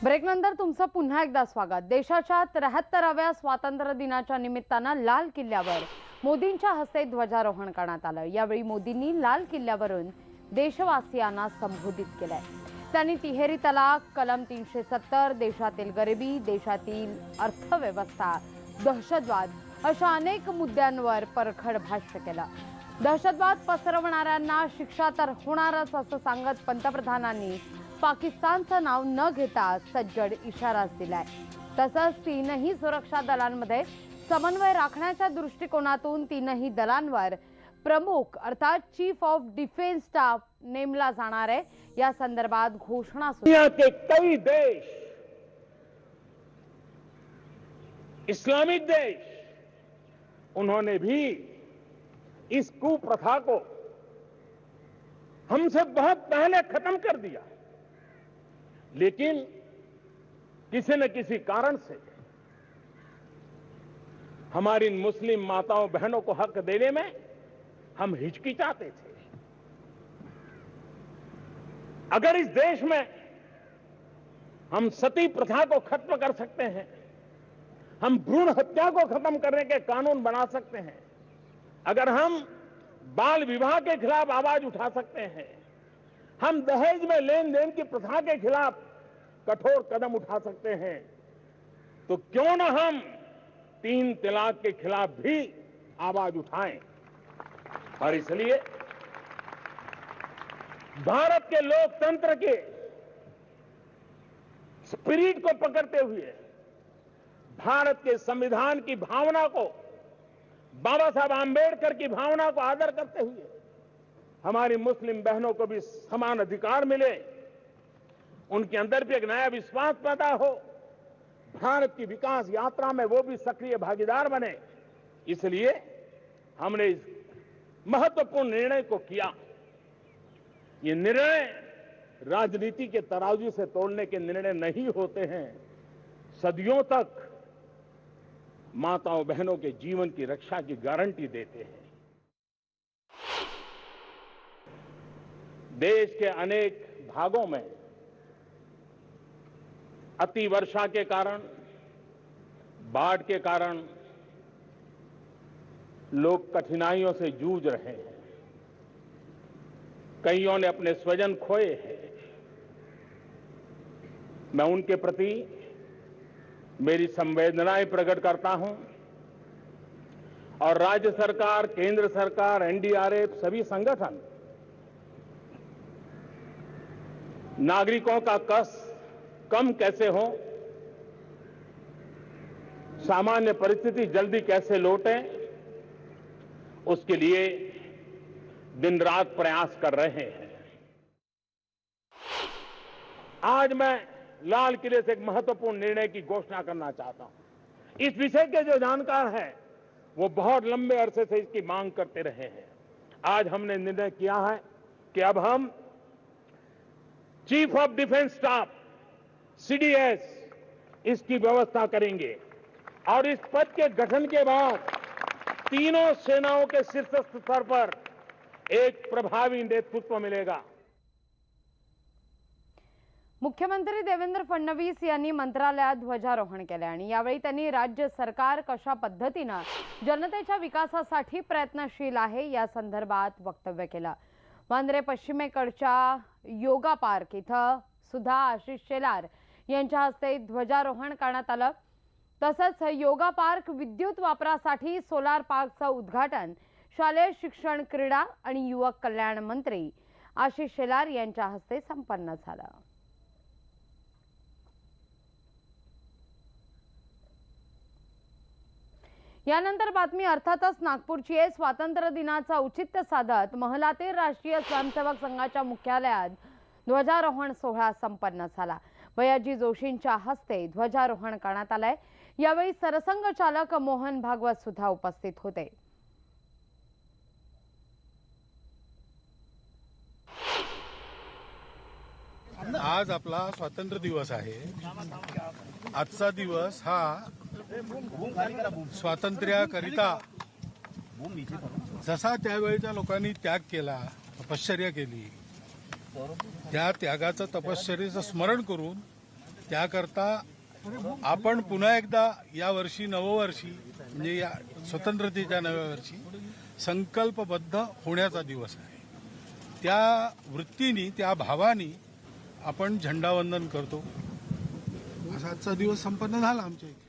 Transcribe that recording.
ब्रेकनंतर तुमचं पुन्हा एकदा स्वागत। देशाच्या 73व्या स्वातंत्र्य दिनाच्या निमित्तानं लाल किल्ल्यावर मोदींच्या हस्ते ध्वजारोहण करण्यात आलं। यावेळी मोदींनी लाल किल्ल्यावरून देशवासियांना संबोधित केलंय। त्यांनी तिहेरी तलाक, कलम 370, देशातील गरिबी, देशातील अर्थव्यवस्था, दहशतवाद अशा अनेक मुद्द्यांवर परखड भाष्य केलं। दहशतवाद पसरवणाऱ्यांना शिक्षा तर होणारच असं सांगत पंतप्रधानांनी पाकिस्तानचं नाव न घेता सज्जड इशाराच दिलाय। तसंच तीनही सुरक्षा दलांमध्ये समन्वय राखण्याच्या दृष्टिकोनातून तीनही दलांवर प्रमुख अर्थात चीफ ऑफ डिफेन्स स्टाफ नेमला जाणार आहे। या संदर्भात घोषणा दुनिया के कई देश, इस्लामिक देश, उन्होंने भी इस कुप्रथा को हमसे बहुत पहले खत्म कर दिया, लेकिन किसी न किसी कारण से हमारी मुस्लिम माताओं बहनों को हक देने में हम हिचकिचाते थे। अगर इस देश में हम सती प्रथा को खत्म कर सकते हैं, हम भ्रूण हत्या को खत्म करने के कानून बना सकते हैं, अगर हम बाल विवाह के खिलाफ आवाज उठा सकते हैं, हम दहेज में लेन देन की प्रथा के खिलाफ कठोर कदम उठा सकते हैं, तो क्यों न हम 3 तलाक के खिलाफ भी आवाज उठाएं। और इसलिए भारत के लोकतंत्र के स्पिरिट को पकड़ते हुए, भारत के संविधान की भावना को, बाबा साहब आंबेडकर की भावना को आदर करते हुए हमारी मुस्लिम बहनों को भी समान अधिकार मिले, उनके अंदर भी एक नया विश्वास पैदा हो, भारत की विकास यात्रा में वो भी सक्रिय भागीदार बने, इसलिए हमने इस महत्वपूर्ण निर्णय को किया। ये निर्णय राजनीति के तराजू से तोलने के निर्णय नहीं होते हैं, सदियों तक माताओं बहनों के जीवन की रक्षा की गारंटी देते हैं। देश के अनेक भागों में अति वर्षा के कारण, बाढ़ के कारण लोग कठिनाइयों से जूझ रहे हैं। कईयों ने अपने स्वजन खोए हैं। मैं उनके प्रति मेरी संवेदनाएं प्रकट करता हूं और राज्य सरकार, केंद्र सरकार, एनडीआरएफ, सभी संगठन नागरिकों का कष्ट कम कैसे हो, सामान्य परिस्थिति जल्दी कैसे लौटे, उसके लिए दिन रात प्रयास कर रहे हैं। आज मैं लाल किले से एक महत्वपूर्ण निर्णय की घोषणा करना चाहता हूं। इस विषय के जो जानकार हैं वो बहुत लंबे अरसे से इसकी मांग करते रहे हैं। आज हमने निर्णय किया है कि अब हम chief of defence staff CDS इसकी व्यवस्था करेंगे और इस पद के गठन के बाद तीनों सेनाओं के शीर्षस्थ स्तर पर एक प्रभावी नेतृत्व मिलेगा। मुख्यमंत्री देवेंद्र फडणवीस यांनी मंत्रालयात ध्वजारोहण केले आणि यावेळी त्यांनी राज्य सरकार कशा पद्धतीने जनतेच्या विकासासाठी प्रयत्नशील आहे या संदर्भात वक्तव्य केलं। वांद्रे पश्चिमेकडच्या योगा पार्क इथं सुद्धा आशिष शेलार यांच्या हस्ते ध्वजारोहण करण्यात आलं। तसंच योगा पार्क विद्युत वापरासाठी सोलार पार्कचं उद्घाटन शालेय शिक्षण, क्रीडा आणि युवक कल्याण मंत्री आशिष शेलार यांच्या हस्ते संपन्न झालं। यानंतर बातमी अर्थातच नागपूरची आहे। स्वातंत्र्य दिनाचा औचित्य साधत महलातील राष्ट्रीय स्वयंसेवक संघाच्या मुख्यालयात ध्वजारोहण सोहळा संपन्न झाला। भैयाजी जोशींच्या हस्ते ध्वजारोहण करण्यात आले। यावेळी सरसंघचालक मोहन भागवत सुद्धा उपस्थित होते। आज आपला स्वातंत्र्य दिवस आहे। आजचा दिवस हा स्वातंत्र्याकरिता जसा त्यावेळच्या लोकांनी त्याग केला, तपश्चर्या केली, त्या त्यागाचं तपश्चर्याचं स्मरण करून त्याकरता आपण पुन्हा एकदा या वर्षी नववर्षी म्हणजे या स्वतंत्रतेच्या नव्या वर्षी संकल्पबद्ध होण्याचा दिवस आहे. त्या वृत्तीने त्या भावाने आपण झेंडावंदन करतो. असा आजचा दिवस संपन्न झाला आमच्या इथे.